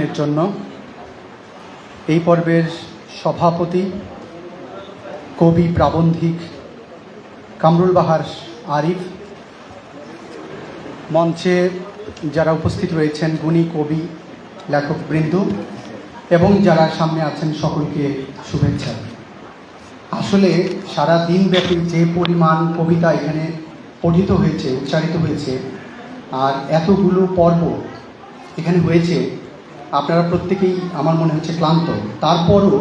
অনুষ্ঠানের জন্য এই পর্বের সভাপতি কবি প্রাবন্ধিক কামরুল বাহার আরিফ, মঞ্চে যারা উপস্থিত রয়েছেন গুণী কবি লেখকবৃন্দ এবং যারা সামনে আছেন সকলকে শুভেচ্ছা। আসলে সারা দিনব্যাপী যে পরিমাণ কবিতা এখানে পঠিত হয়েছে, উচ্চারিত হয়েছে, আর এতগুলো পর্ব এখানে হয়েছে, আপনারা প্রত্যেকেই আমার মনে হচ্ছে ক্লান্ত। তারপরও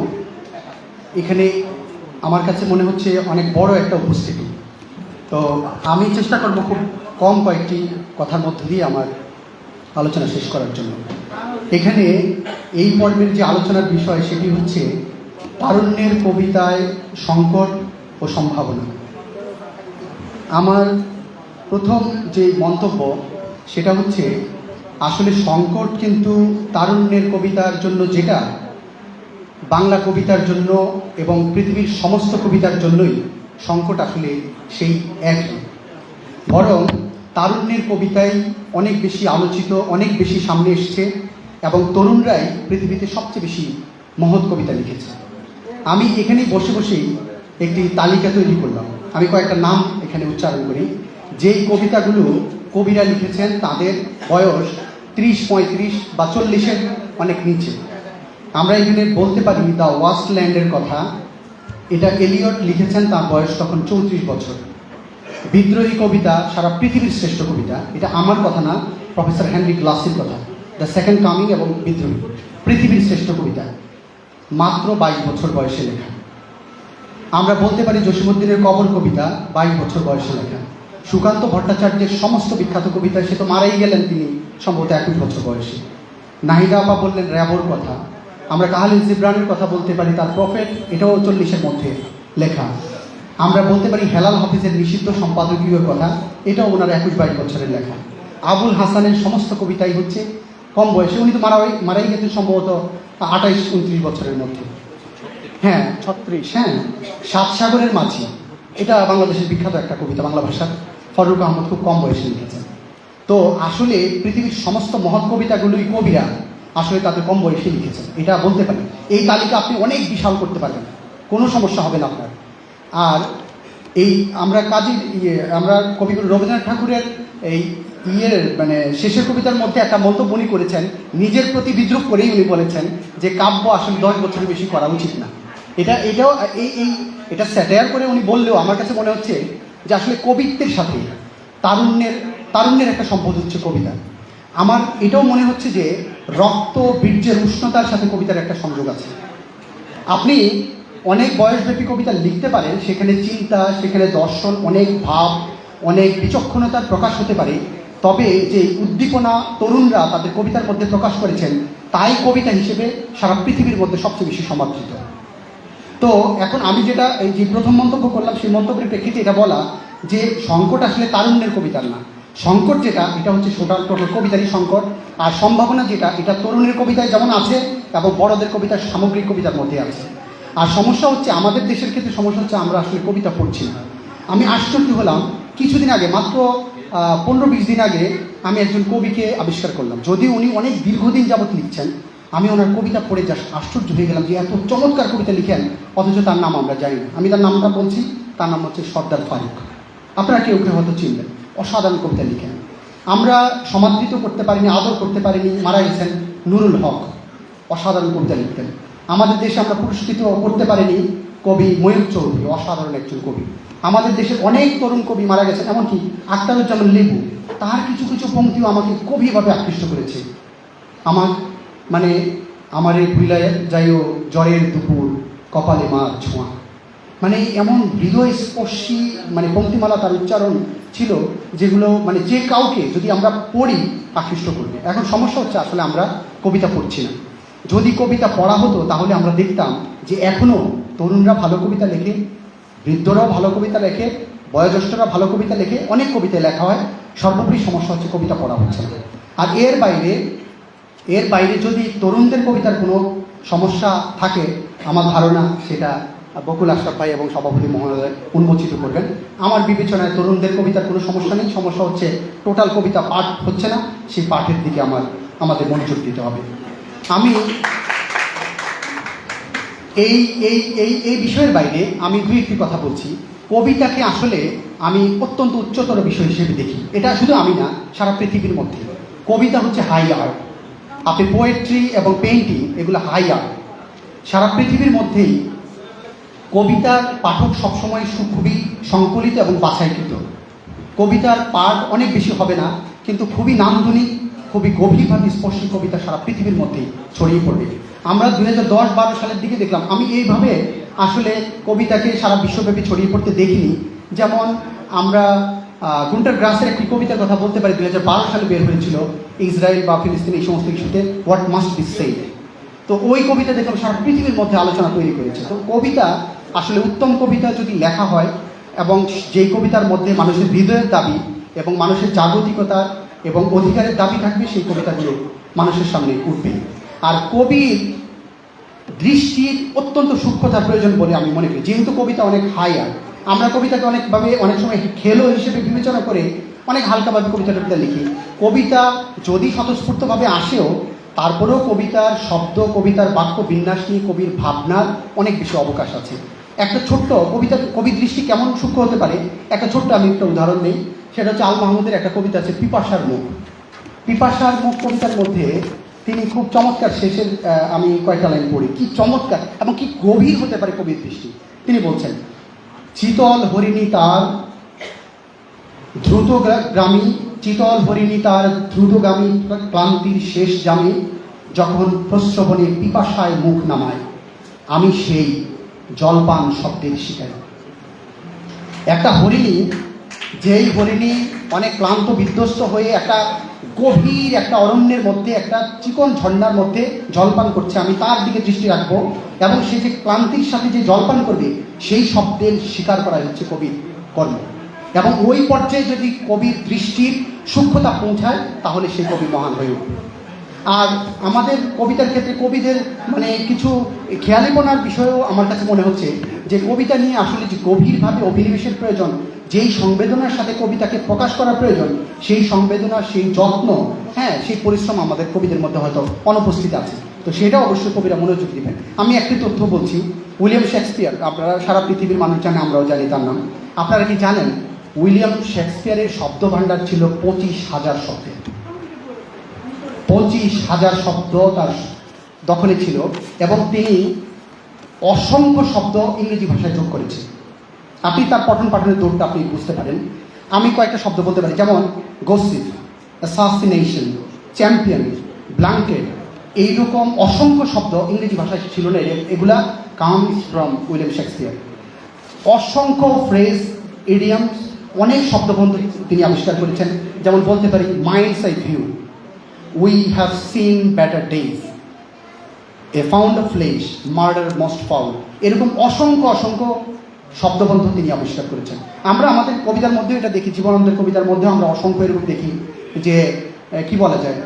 এখানে আমার কাছে মনে হচ্ছে অনেক বড় একটা উপস্থিতি। তো আমি চেষ্টা করব খুব কম কয়েকটি কথার মধ্য দিয়ে আমার আলোচনা শেষ করার জন্য। এখানে এই পর্বের যে আলোচনার বিষয় সেটি হচ্ছে তারুণ্যের কবিতায় সংকট ও সম্ভাবনা। আমার প্রথম যে মন্তব্য সেটা হচ্ছে আসলে সংকট কিন্তু তারুণ্যের কবিতার জন্য, যেটা বাংলা কবিতার জন্য এবং পৃথিবীর সমস্ত কবিতার জন্যই সংকট আসলে সেই একই। বরং তারুণ্যের কবিতাই অনেক বেশি আলোচিত, অনেক বেশি সামনে এসছে এবং তরুণরাই পৃথিবীতে সবচেয়ে বেশি মহৎ কবিতা লিখেছে। আমি এখানে বসে বসেই একটি তালিকা তৈরি করলাম। আমি কয়েকটা নাম এখানে উচ্চারণ করি। যেই কবিতাগুলো কবিরা লিখেছেন তাদের বয়স 30, 35 বা 40-এর অনেক নিচে। আমরা এখানে বলতে পারি দ্য ওয়াস্টল্যান্ডের কথা। এটা এলিয়ট লিখেছেন, তার বয়স তখন 34 বছর। বিদ্রোহী কবিতা, সারা পৃথিবীর শ্রেষ্ঠ কবিতা, এটা আমার কথা না, প্রফেসর হেনরি গ্লাসির কথা। দ্য সেকেন্ড কামিং এবং বিদ্রোহী, পৃথিবীর শ্রেষ্ঠ কবিতা, মাত্র 22 বছর বয়সে লেখা। আমরা বলতে পারি জসীমউদ্দিনের কবর কবিতা 22 বছর বয়সে লেখা। সুকান্ত ভট্টাচার্যের সমস্ত বিখ্যাত কবিতা, সে তো মারাই গেলেন তিনি সম্ভবত 21 বছর বয়সে। নাহিদা আপা বললেন র্যাবোর কথা। আমরা কাহালিন জিব্রানের কথা বলতে পারি, তার প্রফেট, এটাও 40-এর মধ্যে লেখা। আমরা বলতে পারি হেলাল হাফিজের নিষিদ্ধ সম্পাদকীয় কথা, এটাও ওনার 21-22 বছরের লেখা। আবুল হাসানের সমস্ত কবিতাই হচ্ছে কম বয়সে, উনি তো মারাই গেছেন সম্ভবত 28-29 বছরের মধ্যে। হ্যাঁ, 36। হ্যাঁ, সাত সাগরের মাঝি, এটা বাংলাদেশের বিখ্যাত একটা কবিতা, বাংলা ভাষার। ফররুখ আহমদ খুব কম বয়সে লিখেছেন। তো আসলে পৃথিবীর সমস্ত মহৎ কবিতাগুলোই কবিরা আসলে তাদের কম বয়সে লিখেছেন, এটা বলতে পারি। এই তালিকা আপনি অনেক বিশাল করতে পারবেন, কোনো সমস্যা হবে না আপনার। আর এই আমরা আমরা কবিগুরু রবীন্দ্রনাথ ঠাকুরের এই মানে শেষের কবিতার মধ্যে একটা মন্তব্য উনি করেছেন, নিজের প্রতি বিদ্রুপ করেই উনি বলেছেন যে কাব্য আসলে 10 বছরের বেশি করা উচিত না। এটা স্যাটায়ার করে উনি বললেও আমার কাছে মনে হচ্ছে যে আসলে কবিত্বের সাথে তারুণ্যের একটা সম্পদ হচ্ছে কবিতা। আমার এটাও মনে হচ্ছে যে রক্ত বীর্যের উষ্ণতার সাথে কবিতার একটা সংযোগ আছে। আপনি অনেক বয়সব্যাপী কবিতা লিখতে পারেন, সেখানে চিন্তা, সেখানে দর্শন, অনেক ভাব, অনেক বিচক্ষণতার প্রকাশ হতে পারে। তবে যে উদ্দীপনা তরুণরা তাদের কবিতার মধ্যে প্রকাশ করেছেন, তাই কবিতা হিসেবে সারা পৃথিবীর মধ্যে সবচেয়ে বেশি সমাদৃত। তো এখন আমি যেটা এই যে প্রথম মন্তব্য করলাম, সেই মন্তব্যের প্রেক্ষিতে এটা বলা যে সংকট আসলে তারুণ্যের কবিতার না। সংকট যেটা, এটা হচ্ছে টোটাল কবিতারই সংকট। আর সম্ভাবনা যেটা, এটা তরুণের কবিতায় যেমন আছে এবং বড়দের কবিতার সামগ্রিক কবিতার মধ্যে আছে। আর সমস্যা হচ্ছে আমাদের দেশের ক্ষেত্রে সমস্যা হচ্ছে আমরা আসলে কবিতা পড়ছি না। আমি আশ্চর্য হলাম, কিছুদিন আগে, মাত্র 15-20 দিন আগে আমি একজন কবিকে আবিষ্কার করলাম। যদিও উনি অনেক দীর্ঘদিন যাবৎ লিখছেন, আমি ওনার কবিতা পড়ে যা আশ্চর্য হয়ে গেলাম যে এত চমৎকার কবিতা লিখেন, অথচ তার নাম আমরা জানি না। আমি তার নামটা বলছি, তার নাম হচ্ছে সর্দার ফারুক। আপনারা কেউ কেউ হয়তো চিনবেন। অসাধারণ কবিতা লিখেন। আমরা সমাদৃত করতে পারিনি, আদর করতে পারিনি। মারা গেছেন নুরুল হক, অসাধারণ কবিতা লিখতেন। আমাদের দেশে আমরা পুরস্কৃত করতে পারিনি কবি ময়ূর চৌধুরী, অসাধারণ একজন কবি। আমাদের দেশের অনেক তরুণ কবি মারা গেছেন, এমনকি আখতারুজ্জামান লেবু, তার কিছু কিছু পংক্তিও আমাকে গভীরভাবে আকৃষ্ট করেছে। আমার এই ভুলায় যাইও জ্বরের দুপুর, কপালে মার ছোঁয়া, এমন হৃদয়স্পর্শী পংক্তিমালা তার উচ্চারণ ছিল, যেগুলো যে কাউকে যদি আমরা পড়ি আকৃষ্ট করবে। এখন সমস্যা হচ্ছে আসলে আমরা কবিতা পড়ছি না। যদি কবিতা পড়া হতো তাহলে আমরা দেখতাম যে এখনও তরুণরা ভালো কবিতা লেখে, বৃদ্ধরাও ভালো কবিতা লেখে, বয়োজ্যেষ্ঠরা ভালো কবিতা লেখে, অনেক কবিতা লেখা হয়। সর্বোপরি সমস্যা হচ্ছে কবিতা পড়া হচ্ছে না। আর এর বাইরে যদি তরুণদের কবিতার কোনো সমস্যা থাকে, আমার ধারণা সেটা বকুল আশরাফ ভাই এবং সভাপতি মহোদয় উন্মোচিত করবেন। আমার বিবেচনায় তরুণদের কবিতার কোনো সমস্যা নেই। সমস্যা হচ্ছে টোটাল কবিতা পাঠ হচ্ছে না, সেই পাঠের দিকে আমাদের মনোযোগ দিতে হবে। আমি এই এই এই এই বিষয়ের বাইরে আমি দুই একটি কথা বলছি। কবিতাকে আসলে আমি অত্যন্ত উচ্চতর বিষয় হিসেবে দেখি। এটা শুধু আমি না, সারা পৃথিবীর মধ্যে কবিতা হচ্ছে হাই আর্ট। আপনি পোয়েট্রি এবং পেইন্টিং এগুলো হাই আর্ট। সারা পৃথিবীর মধ্যেই কবিতার পাঠক সবসময় খুবই সংকলিত এবং বাছাইকৃত। কবিতার পাঠ অনেক বেশি হবে না, কিন্তু খুবই নান্দনিক, খুবই গভীরভাবে স্পর্শী কবিতা সারা পৃথিবীর মধ্যেই ছড়িয়ে পড়বে। আমরা 2010-12 সালের দিকে দেখলাম, আমি এইভাবে আসলে কবিতাকে সারা বিশ্বব্যাপী ছড়িয়ে পড়তে দেখিনি। যেমন আমরা গুন্টার গ্রাসের একটি কবিতার কথা বলতে পারি, 2012 সালে বের হয়েছিল, ইসরায়েল বা ফিলিস্তিন এই সমস্ত ইস্যুতে, হোয়াট মাস্ট বি সেড। তো ওই কবিতা দেখলাম সারা পৃথিবীর মধ্যে আলোচনা তৈরি করেছে। তো কবিতা আসলে উত্তম কবিতা যদি লেখা হয় এবং যেই কবিতার মধ্যে মানুষের হৃদয়ের দাবি এবং মানুষের জাগতিকতা এবং অধিকারের দাবি থাকবে, সেই কবিতাগুলো মানুষের সামনে উঠবে। আর কবির দৃষ্টির অত্যন্ত সূক্ষ্মতার প্রয়োজন বলে আমি মনে করি। যেহেতু কবিতা অনেক হাই আর্ট, আমরা কবিতাকে অনেকভাবে অনেক সময় খেলো হিসেবে বিবেচনা করে অনেক হালকাভাবে কবিতা লিখি। কবিতা যদি স্বতঃস্ফূর্তভাবে আসেও, তারপরেও কবিতার শব্দ, কবিতার বাক্য বিন্যাস নিয়ে কবির ভাবনার অনেক বেশি অবকাশ আছে। একটা ছোট্ট কবির দৃষ্টি কেমন সূক্ষ্ম হতে পারে, একটা ছোট্ট আমি একটা উদাহরণ দিই। সেটা হচ্ছে আল মাহমুদের একটা কবিতা আছে, পিপাসার মুখ। পিপাসার মুখ কবিতার মধ্যে তিনি খুব চমৎকার, শেষের আমি কয়েকটা লাইন পড়ি, কি চমৎকার এবং কি গভীর হতে পারে কবির দৃষ্টি। তিনি বলছেন, চিতল হরিণী তার দ্রুতগামী, চিতল হরিণী তার দ্রুতগামী ক্লান্তির শেষ জামে, যখন প্রশ্রবণে পিপাসায় মুখ নামায়, আমি সেই জলপান শব্দের শিকারী। একটা হরিণী, যেই হরিণী অনেক ক্লান্ত বিধ্বস্ত হয়ে একটা গভীর একটা অরণ্যের মধ্যে একটা চিকন ঝর্ণার মধ্যে জলপান করছে, আমি তার দিকে দৃষ্টি রাখবো এবং সে যে ক্লান্তির সাথে যে জলপান করবে, সেই শব্দের স্বীকার করা হচ্ছে কবির কর্ম। এবং ওই পর্যায়ে যদি কবির দৃষ্টির সূক্ষ্মতা পৌঁছায়, তাহলে সেই কবি মহান হয়ে উঠবে। আর আমাদের কবিতার ক্ষেত্রে কবিদের মানে কিছু খেয়ালিপনার বিষয়েও আমার কাছে মনে হচ্ছে যে কবিতা নিয়ে আসলে যে গভীরভাবে অভিনিবেশের প্রয়োজন, যেই সংবেদনার সাথে কবিতাকে প্রকাশ করা প্রয়োজন, সেই সংবেদনা, সেই যত্ন, হ্যাঁ, সেই পরিশ্রম আমাদের কবিদের মধ্যে হয়তো অনুপস্থিত আছে। তো সেটা অবশ্যই কবিরা মনোযোগ দিবেন। আমি একটি তথ্য বলছি, উইলিয়াম শেক্সপিয়ার, আপনারা সারা পৃথিবীর মানুষ জানে, আমরাও জানি তার নাম। আপনারা কি জানেন উইলিয়াম শেক্সপিয়ারের শব্দ ভাণ্ডার ছিল 25,000 শব্দের। 25,000 শব্দ তার দখলে ছিল এবং তিনি অসংখ্য শব্দ ইংরেজি ভাষায় যোগ করেছেন। আপনি তার পঠন পাঠনের দৌড়টা আপনি বুঝতে পারেন। আমি কয়েকটা শব্দ বলতে পারি, যেমন গসিপ, অ্যাসাসিনেশন, চ্যাম্পিয়ন, ব্ল্যাঙ্কেট, এইরকম অসংখ্য শব্দ ইংরেজি ভাষায় ছিল না। এগুলা কামস ফ্রম উইলিয়াম শেক্সপিয়ার। অসংখ্য ফ্রেজ, ইডিয়ামস, অনেক শব্দবন্ধ তিনি আবিষ্কার করেছেন। যেমন বলতে পারি minds eye view, we have seen better days, A found of flash, murder most foul. এরকম অসংখ্য অসংখ্য শব্দবন্ধ তিনি আবিষ্কার করেছেন। আমরা আমাদের কবিতার মধ্যেও এটা দেখি, জীবনানন্দের কবিতার মধ্যেও আমরা অসংখ্য এরকম দেখি যে কি বলা যায়,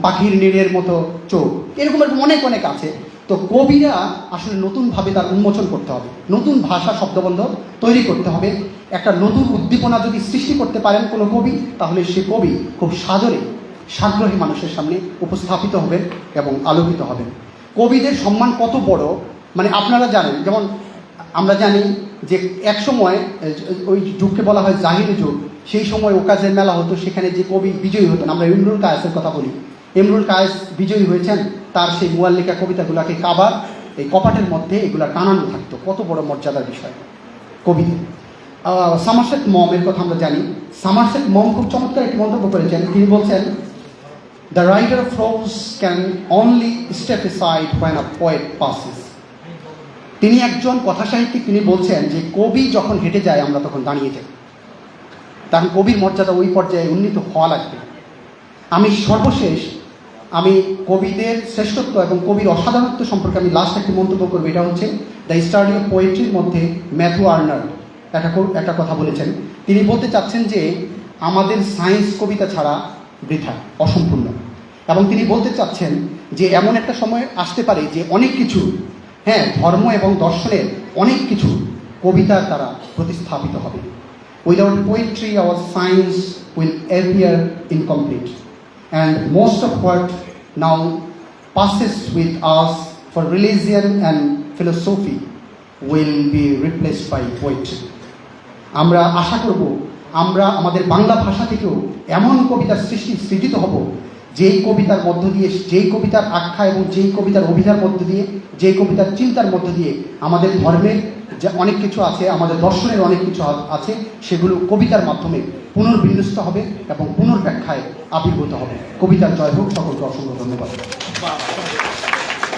পাখির নীড়ের মতো চোখ, এরকম অনেক অনেক আছে। তো কবিরা আসলে নতুনভাবে তার উন্মোচন করতে হবে, নতুন ভাষা শব্দবন্ধ তৈরি করতে হবে। একটা নতুন উদ্দীপনা যদি সৃষ্টি করতে পারেন কোনো কবি, তাহলে সে কবি খুব সাদরে সাগ্রহী মানুষের সামনে উপস্থাপিত হবেন এবং আলোকিত হবেন। কবিদের সম্মান কত বড়, মানে আপনারা জানেন, যেমন আমরা জানি যে এক সময় ওই যুগকে বলা হয় জাহিরি যুগ। সেই সময় ওকাজের মেলা হতো, সেখানে যে কবি বিজয়ী হতেন, আমরা ইমরুল কায়েসের কথা বলি, ইমরুল কায়েস বিজয়ী হয়েছেন, তার সেই মুয়াল্লিকা কবিতাগুলোকে কাবার এই কপাটের মধ্যে এগুলা টানানো থাকতো। কত বড় মর্যাদার বিষয় কবিদের। সামারসেট মমের কথা আমরা জানি। সামারসেট মম খুব চমৎকার একটি মন্তব্য করেছেন। তিনি বলছেন, the writer of pros can only step aside when a poet passes. তিনি একজন কথা সাহিত্যিক, তিনি বলছেন যে কবি যখন হেঁটে যায়, আমরা তখন দাঁড়িয়ে যাই। তখন কবির মর্যাদা ওই পর্যায়ে উন্নীত হওয়া লাগবে। আমি সর্বশেষ কবিদের শ্রেষ্ঠত্ব এবং কবির অসাধারণত্ব সম্পর্কে আমি লাস্ট একটি মন্তব্য করবো। এটা হচ্ছে দ্য স্টাডি অফ পোয়েট্রির মধ্যে ম্যাথু আর্নাল্ড একটা কথা বলেছেন। তিনি বলতে চাচ্ছেন যে আমাদের সায়েন্স কবিতা ছাড়া বৃথা, অসম্পূর্ণ। এবং তিনি বলতে চাচ্ছেন যে এমন একটা সময় আসতে পারে যে অনেক কিছু, হ্যাঁ, ধর্ম এবং দর্শনের অনেক কিছু কবিতার দ্বারা প্রতিস্থাপিত হবে। Without poetry our science will appear incomplete, and most of what now passes with us for religion and philosophy will be replaced by poetry. আমরা আশা করব আমরা আমাদের বাংলা ভাষা থেকেও এমন কবিতার সৃজিত হব যেই কবিতার মধ্য দিয়ে, যেই কবিতার আখ্যা এবং যেই কবিতার অভিধার মধ্য দিয়ে, যেই কবিতার চিন্তার মধ্য দিয়ে আমাদের ধর্মের যে অনেক কিছু আছে, আমাদের দর্শনের অনেক কিছু আছে, সেগুলো কবিতার মাধ্যমে পুনর্বিন্যস্ত হবে এবং পুনর্ব্যাখ্যায় আবির্ভূত হবে। কবিতার জয় হোক, সকলকে অসংখ্য ধন্যবাদ।